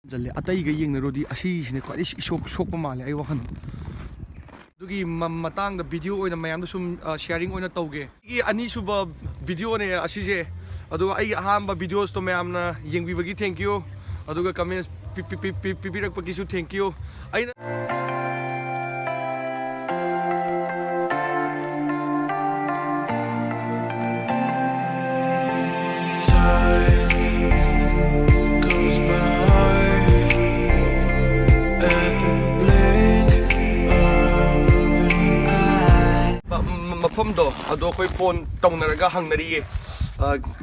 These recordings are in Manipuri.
ꯖꯜꯂꯦ ꯑꯇꯩꯒ ꯌꯦꯡꯅꯔꯨꯔꯗꯤ ꯑꯁꯤꯁꯤꯅꯦ ꯈ꯭ꯋꯥꯏꯗꯒꯤ ꯁꯣꯛꯄ ꯃꯥꯜꯂꯦ ꯑꯩ ꯋꯥꯈꯜ ꯑꯗꯨꯒꯤ ꯃꯇꯥꯡꯗ ꯚꯤꯗꯤꯑꯣ ꯑꯣꯏꯅ ꯃꯌꯥꯝꯗ ꯁꯨꯝ ꯁꯤꯌꯥꯔꯤꯡ ꯑꯣꯏꯅ ꯇꯧꯒꯦ ꯑꯩꯒꯤ ꯑꯅꯤꯁꯨꯕ ꯚꯤꯗꯤꯑꯣꯅꯦ ꯑꯁꯤꯁꯦ ꯑꯗꯨꯒ ꯑꯩꯒꯤ ꯑꯍꯥꯟꯕ ꯚꯤꯗꯤꯑꯣꯁꯇꯣ ꯃꯌꯥꯝꯅ ꯌꯦꯡꯕꯤꯕꯒꯤ ꯊꯦꯡꯛ ꯌꯨ ꯑꯗꯨꯒ ꯀꯃꯦꯟꯁ ꯄꯤꯕꯤꯔꯛꯄꯒꯤꯁꯨ ꯊꯦꯡꯛ ꯌꯨ ꯑꯩꯅ ꯃꯐꯝꯗꯣ ꯑꯗꯣ ꯑꯩꯈꯣꯏ ꯐꯣꯟ ꯇꯧꯅꯔꯒ ꯍꯪꯅꯔꯤꯌꯦ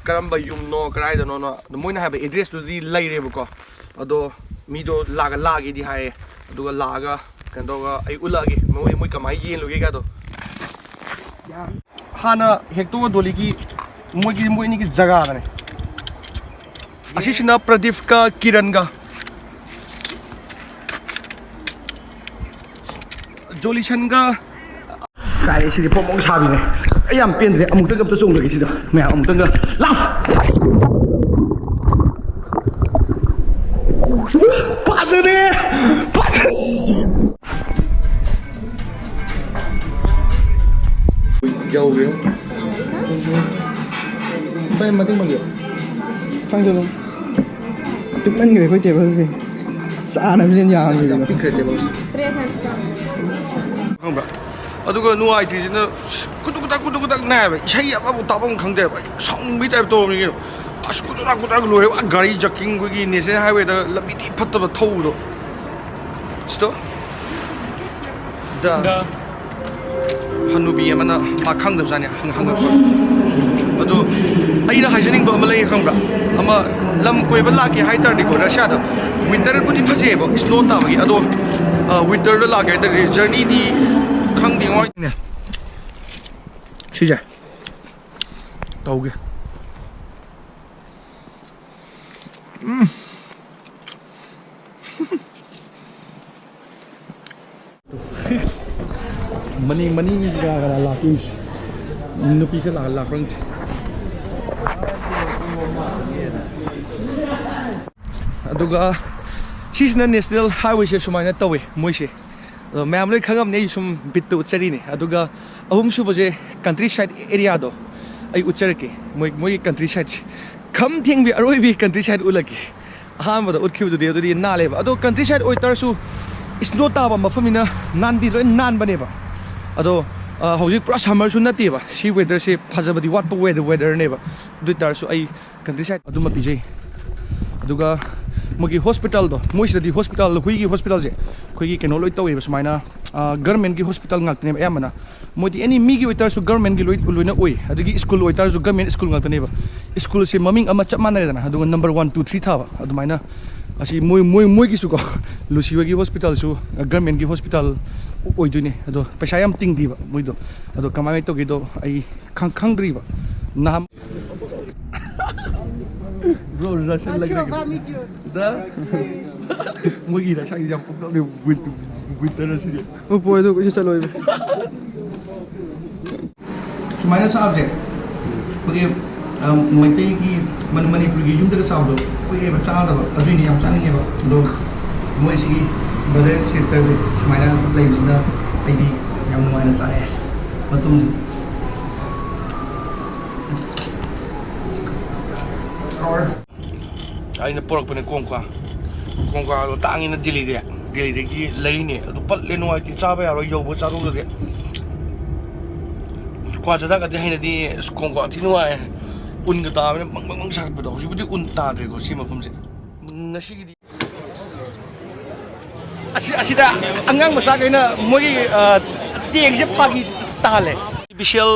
ꯀꯔꯝꯕ ꯌꯨꯝꯅꯣ ꯀꯗꯥꯏꯗꯅꯣꯅꯣ ꯃꯣꯏꯅ ꯍꯥꯏꯕ ꯑꯦꯗ꯭ꯔꯦꯁꯇꯨꯗꯤ ꯂꯩꯔꯦꯕꯀꯣ ꯑꯗꯣ ꯃꯤꯗꯣ ꯂꯥꯛꯑꯒꯦꯗꯤ ꯍꯥꯏꯌꯦ ꯑꯗꯨꯒ ꯂꯥꯛꯑꯒ ꯀꯩꯅꯣ ꯇꯧꯔꯒ ꯑꯩ ꯎꯠꯂꯛꯑꯒꯦ ꯃꯣꯏ ꯀꯃꯥꯏꯅ ꯌꯦꯟꯂꯨꯒꯦꯒꯗꯣ ꯍꯥꯟꯅ ꯍꯦꯛꯇꯣꯛꯑ ꯗꯣꯂꯤꯒꯤ ꯃꯣꯏ ꯑꯅꯤꯒꯤ ꯖꯒꯥꯗꯅꯦ ꯑꯁꯤꯁꯤꯅ ꯄ꯭ꯔꯗꯤꯞꯀ ꯀꯤꯔꯟꯒ ꯖꯣꯂꯤꯁꯟꯒ ꯀꯥꯏ ꯁꯤꯗꯤ ꯐꯣꯡ ꯁꯥꯕꯤꯅꯦ ꯑꯩ ꯌꯥꯝ ꯄꯦꯟꯗ꯭ꯔꯦ ꯑꯃꯨꯛꯇꯪ ꯑꯝꯇ ꯆꯣꯡꯂꯒꯦ ꯁꯤꯗ ꯃꯌꯥꯝ ꯑꯃꯨꯛꯇꯪꯒ ꯂꯥꯁ ꯐꯖꯅꯦ ꯌꯧꯔꯦ ꯚꯥꯏ ꯃꯇꯦꯡ ꯄꯥꯡꯒꯦ ꯈꯪꯖꯕ ꯄꯤꯛꯃꯟꯈ꯭ꯔꯦ ꯑꯩꯈꯣꯏ ꯇꯦꯕꯜꯁꯦ ꯆꯥꯅꯕꯁꯤꯅ ꯌꯥꯝꯃꯤꯗꯅ ꯄꯤꯛꯈ꯭ꯔꯦ ꯇꯦꯕꯜ ꯈꯪꯕ꯭ꯔꯥ ꯑꯗꯨꯒ ꯅꯨꯡꯉꯥꯏꯇ꯭ꯔꯤꯁꯤꯅ ꯀꯨꯇꯨꯛ ꯀꯨꯇꯛ ꯅꯥꯏꯌꯦꯕ ꯏꯁꯩ ꯑꯃꯕꯨ ꯇꯥꯐꯝ ꯈꯪꯗꯦꯕ ꯁꯥꯎꯅꯤꯡꯕꯒꯤ ꯇꯥꯏꯞ ꯇꯧꯔꯕꯅꯤ ꯀꯩꯅꯣ ꯑꯁ ꯀꯨꯇꯛ ꯂꯣꯏꯔꯦ ꯒꯥꯔꯤ ꯖꯛꯀꯤꯡ ꯑꯩꯈꯣꯏꯒꯤ ꯅꯦꯁꯅꯦꯜ ꯍꯥꯏꯋꯦꯗ ꯂꯝꯕꯤꯗꯤ ꯐꯠꯇꯕ ꯊꯧꯕꯗꯣ ꯁꯤꯗꯣ ꯍꯅꯨꯕꯤ ꯑꯃꯅ ꯃꯥ ꯈꯪꯗꯕꯖꯥꯠꯅꯤ ꯍꯪꯉꯛꯄ ꯑꯗꯣ ꯑꯩꯅ ꯍꯥꯏꯖꯅꯤꯡꯕ ꯑꯃ ꯂꯩ ꯈꯪꯕ꯭ꯔꯥ ꯑꯃ ꯂꯝ ꯀꯣꯏꯕ ꯂꯥꯛꯀꯦ ꯍꯥꯏꯇꯥꯔꯗꯤꯀꯣ ꯔꯁꯤꯌꯥꯗ ꯋꯤꯟꯇꯔꯕꯨꯗꯤ ꯐꯖꯩꯑꯕ ꯁ꯭ꯅꯣ ꯇꯥꯕꯒꯤ ꯑꯗꯣ ꯋꯤꯟꯇꯔꯗ ꯂꯥꯛꯀꯦ ꯍꯥꯏꯇꯥꯔꯗꯤ ꯖꯔꯅꯤꯗꯤ ꯈꯪꯗꯦ ꯉꯣꯏꯅꯦ ꯁꯤꯁꯦ ꯇꯧꯒꯦ ꯃꯅꯤꯡꯒ ꯂꯥꯛꯇꯣꯏꯁꯤ ꯅꯨꯄꯤ ꯈꯔ ꯂꯥꯛꯄ꯭ꯔ ꯈꯪꯗꯦ ꯑꯗꯨꯒ ꯁꯤꯁꯤꯅ ꯅꯦꯁꯅꯦꯜ ꯍꯥꯏꯋꯦꯁꯦ ꯁꯨꯃꯥꯏꯅ ꯇꯧꯋꯦ ꯃꯣꯏꯁꯦ ꯑꯗꯣ ꯃꯌꯥꯝ ꯂꯣꯏ ꯈꯪꯉꯝꯅꯤ ꯑꯩ ꯁꯨꯝ ꯕꯤꯠꯇ ꯎꯠꯆꯔꯤꯅꯦ ꯑꯗꯨꯒ ꯑꯍꯨꯝꯁꯨꯕꯁꯦ ꯀꯟꯇ꯭ꯔꯤ ꯁꯥꯏꯠ ꯑꯦꯔꯤꯌꯥꯗꯣ ꯑꯩ ꯎꯠꯆꯔꯛꯀꯦ ꯃꯣꯏꯒꯤ ꯀꯟꯇ꯭ꯔꯤ ꯁꯥꯏꯠꯁꯦ ꯈꯝ ꯊꯦꯡꯕꯤ ꯑꯔꯣꯏꯕꯤ ꯀꯟꯇ꯭ꯔꯤ ꯁꯥꯏꯠ ꯎꯠꯂꯛꯀꯦ ꯑꯍꯥꯟꯕꯗ ꯎꯠꯈꯤꯕꯗꯨꯗꯤ ꯑꯗꯨꯗꯤ ꯅꯥꯜꯂꯦꯕ ꯑꯗꯣ ꯀꯟꯇ꯭ꯔꯤ ꯁꯥꯏꯠ ꯑꯣꯏꯇꯥꯔꯁꯨ ꯁ꯭ꯅꯣ ꯇꯥꯕ ꯃꯐꯝꯅꯤꯅ ꯅꯥꯟꯗꯤ ꯂꯣꯏ ꯅꯥꯟꯕꯅꯦꯕ ꯑꯗꯣ ꯍꯧꯖꯤꯛ ꯄꯨꯔꯥ ꯁꯝꯃꯔꯁꯨ ꯅꯠꯇꯦꯕ ꯁꯤ ꯋꯦꯗꯔꯁꯦ ꯐꯖꯕꯗꯤ ꯋꯥꯠꯄ ꯋꯦꯗꯔꯅꯦꯕ ꯑꯗꯨ ꯑꯣꯏꯇꯥꯔꯁꯨ ꯑꯩ ꯀꯟꯇ꯭ꯔꯤ ꯁꯥꯏꯠ ꯑꯗꯨꯃ ꯄꯤꯖꯩ ꯑꯗꯨꯒ ꯃꯣꯏꯒꯤ ꯍꯣꯁꯄꯤꯇꯥꯜꯗꯣ ꯃꯣꯏꯁꯤꯗꯗꯤ ꯍꯣꯁꯄꯤꯇꯥꯜ ꯍꯨꯏꯒꯤ ꯍꯣꯁꯄꯤꯇꯥꯜꯁꯦ ꯑꯩꯈꯣꯏꯒꯤ ꯀꯩꯅꯣ ꯂꯣꯏ ꯇꯧꯋꯦꯕ ꯁꯨꯃꯥꯏꯅ ꯒꯔꯃꯦꯟꯒꯤ ꯍꯣꯁꯄꯤꯇꯥꯜ ꯉꯥꯛꯇꯅꯦꯕ ꯑꯌꯥꯝꯕꯅ ꯃꯣꯏꯗꯤ ꯑꯦꯅꯤ ꯃꯤꯒꯤ ꯑꯣꯏꯇꯥꯔꯁꯨ ꯒꯔꯃꯦꯟꯒꯤ ꯂꯣꯏꯅ ꯑꯣꯏ ꯑꯗꯒꯤ ꯁ꯭ꯀꯨꯜ ꯑꯣꯏꯇꯥꯔꯁꯨ ꯒꯔꯃꯦꯟ ꯁ꯭ꯀꯨꯜ ꯉꯥꯛꯇꯅꯦꯕ ꯁ꯭ꯀꯨꯜꯁꯦ ꯃꯃꯤꯡ ꯑꯃ ꯆꯞ ꯃꯥꯟꯅꯔꯦꯗꯅ ꯑꯗꯨꯒ ꯅꯝꯕꯔ 1 2 3 ꯊꯥꯕ ꯑꯗꯨꯃꯥꯏꯅ ꯑꯁꯤ ꯃꯣꯏꯒꯤꯁꯨꯀꯣ ꯂꯨꯁꯤꯕꯒꯤ ꯍꯣꯁꯄꯤꯇꯥꯜꯁꯨ ꯒꯔꯃꯦꯟꯒꯤ ꯍꯣꯁꯄꯤꯇꯥꯜ ꯑꯣꯏꯗꯣꯏꯅꯦ ꯑꯗꯣ ꯄꯩꯁꯥ ꯌꯥꯝ ꯇꯤꯡꯗꯦꯕ ꯃꯣꯏꯗꯣ ꯑꯗꯣ ꯀꯃꯥꯏꯅ ꯇꯧꯒꯦꯗꯣ ꯑꯩ ꯈꯪꯗ꯭ꯔꯤꯕ ꯅꯍꯥꯟ Bro, Russian like da mogi Russian jam pukal ni winter sih. Oh boy itu bisa loh itu. Sumainya sahaja. Pergi Maitai ki Manipur ki yung dekat sahaja. Pergi baca ada apa? Tapi ni yang sana ni apa? Do moi sih brother sister sih. Sumainya play bisna ID yang Sumainya SAS. Betul sih. ꯑꯩꯅ ꯄꯨꯔꯛꯄꯅꯦ ꯀꯣꯡꯀ꯭ꯋꯥꯗꯣ ꯇꯥꯡꯉꯤꯅ ꯗꯦꯜꯂꯤꯗꯒꯤ ꯂꯩꯔꯤꯅꯦ ꯑꯗꯨ ꯄꯠꯂꯦ ꯅꯨꯡꯉꯥꯏꯇꯦ ꯆꯥꯕ ꯌꯥꯔꯣꯏ ꯌꯧꯕ ꯆꯥꯗꯣꯛꯇ꯭ꯔꯗꯤ ꯀ꯭ꯋꯥ ꯆꯥꯗꯒꯗꯤ ꯍꯩꯅꯗꯤ ꯀꯣꯡꯀ꯭ꯋꯥ ꯊꯤ ꯅꯨꯡꯉꯥꯏ ꯎꯟꯒ ꯇꯥꯕꯅꯤꯅ ꯕꯪ ꯁꯥꯒꯠꯄꯗꯣ ꯍꯧꯖꯤꯛꯄꯨꯗꯤ ꯎꯟ ꯇꯥꯗ꯭ꯔꯦꯀꯣ ꯁꯤ ꯃꯐꯝꯁꯦ ꯉꯁꯤꯒꯤꯗꯤ ꯑꯁꯤꯗ ꯑꯉꯥꯡ ꯃꯆꯥꯈꯩꯅ ꯃꯣꯏꯒꯤ ꯇꯦꯡꯁꯦ ꯐꯥꯒꯤ ꯇꯥꯍꯜꯂꯦ ꯑꯥꯔꯇꯤꯐꯤꯁꯤꯌꯦꯜ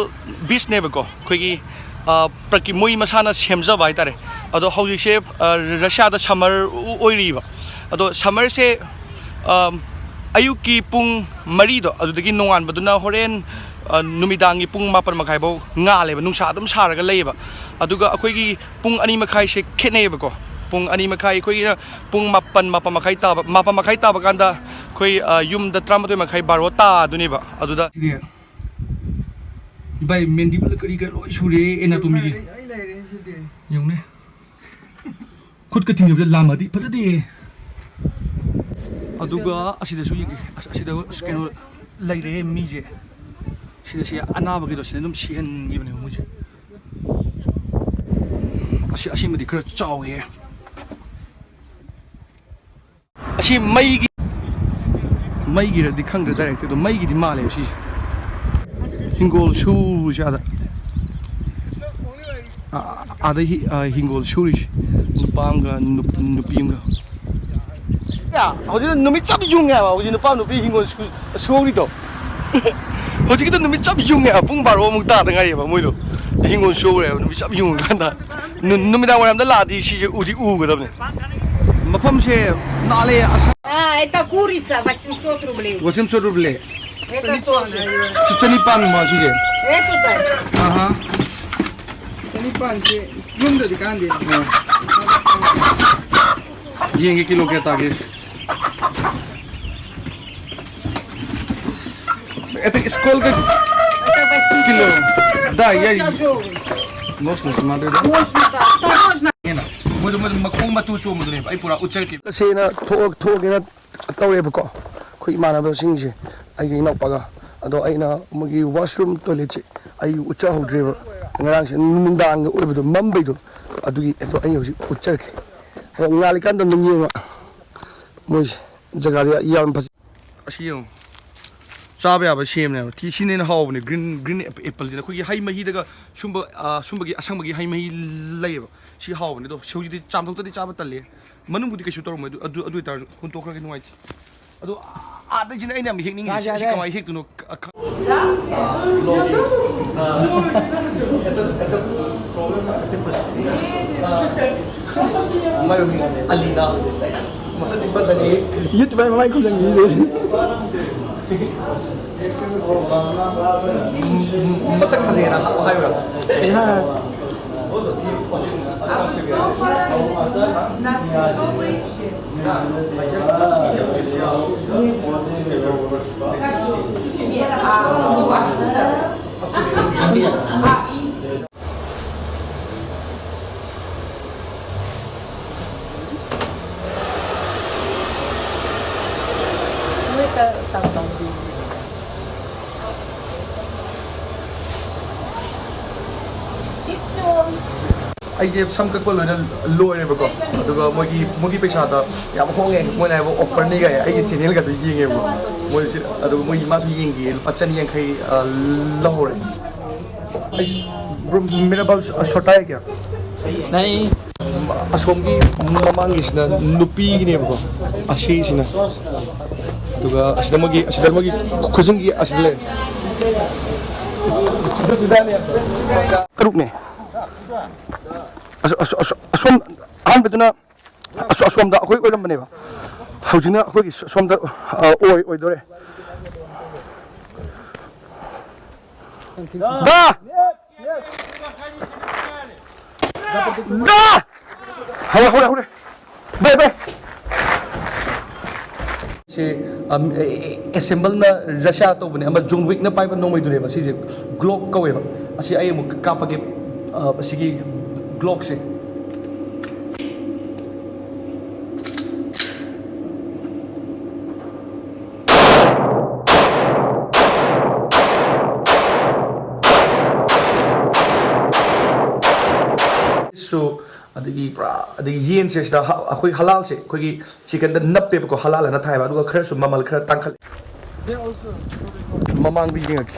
ꯕꯤꯆꯅꯦꯕꯀꯣ ꯑꯩꯈꯣꯏꯒꯤ ꯃꯣꯏ ꯃꯁꯥꯅ ꯁꯦꯝꯖꯕ ꯍꯥꯏꯇꯥꯔꯦ ꯑꯗꯣ ꯍꯧꯖꯤꯛꯁꯦ ꯔꯁꯤꯌꯥꯗ ꯁꯝꯃꯔ ꯑꯣꯏꯔꯤꯕ ꯑꯗꯣ ꯁꯝꯃꯔꯁꯦ ꯑꯌꯨꯛꯀꯤ ꯄꯨꯡ 4ꯗꯣ ꯑꯗꯨꯗꯒꯤ ꯅꯣꯡꯉꯥꯟꯕꯗꯨꯅ ꯍꯣꯔꯦꯟ नुमिदांगी पुंग मापन मखाइबो ngaleba nungsa adum saraga leiba aduga akhoi pung 2 makhai se khenebako pung 2 makhai khoi pung mapa makhai taba kanda khoi yum da 13 makhai baro ta duniba aduda bai mandible kari ka loi sure anatomy gi yong ne khut ka thing lamadi phajade aduga asida su yingi asida keno leire mije sida sia anaba gido sida dum sian yibne muje asi mudi kra chaw ye asi mai gi ra dikhang ra direct do mai gi di male si hingol shu jada ada hingol shurish nupamga nupimga 야, 어제는 놈이 짭 이용해 봐. 어제는 밤 놈이 흰거 수호리도. 어제기도 놈이 짭 이용해. 뽕바로 먹다 등아리 봐. 뭐이도 흰거 수호래. 놈이 짭 이용 간다. 놈이랑 원하면 라디 시제 우디 우거든요. 마펌세 나래 아사. Это курица 800 рублей. 800 рублей. Это тоже. Чучанипан мажиге. Это дай. Ага. Sanipan, yung di kan din. Yenge kilo ke tage. Это сколько Это 800. кило? Да, я Тяжелый. можно смотреть, да? Можно, да. Осторожно. Mudo makong matucho mo dun ay pura uchar ki. Kasi na tuog na tawre ba ko. Ko imana ba singje. Ay ginaw paga. Ado ay na magi washroom toilet ay ucha ho driver. Ngarang sin nundang ga ubedo mambay do. Adugi ito ay yosi uchar ki. Ngalikan do nungi ma. Mois jaga ya yan pas. Asiyo. Sabe aba shame na. Ti sinin haw ni green apple dina ko gi hay mahi daga sumba gi asang magi hay mahi lay ba. Si haw ni do shoji di cham thok di chaba talle. Manung budi ka shu tor mo adu tar kun tokra ki nuai. Adu ada jina ina mi hekning si kamai hek tu no. Alina masa di ba tani Yut ba mamay ko lang yun. masak kasi na hayo ra. Ha. Ay sam ka ko lo na lower ba ko aduga mogi pesa ta ya mo nge mo na bo offer ni ga ay channel ga to yinge bo mo si aduga mo ma su yinge pachan yang khai lahore ay bro mera bal shota hai kya Nahi. asom gi mamang is na nupi ni bo ashi sina aduga asida mogi khujung gi asile karuk ne asom han beduna asom da khoi oilam bane ba haujina khoi som da oi dore da hore bye se assemble na rasha to bane ama jungwik na paiba nomai dure ba si je glock kawe ba asi ai mu kapage asigi glock se so adigi yen se da akhoi halal se khoi chicken da nappe ko halal na thai ba du khara su mamal khara tangkhal mamang bi ngak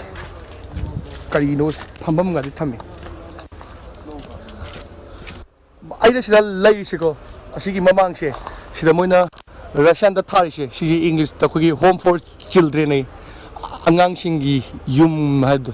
kari no phambam ga di thami ai da sida lai se ko asigi mamang se sida moina Russian da thari se si English da khoi home for children nei angang singi yum hadu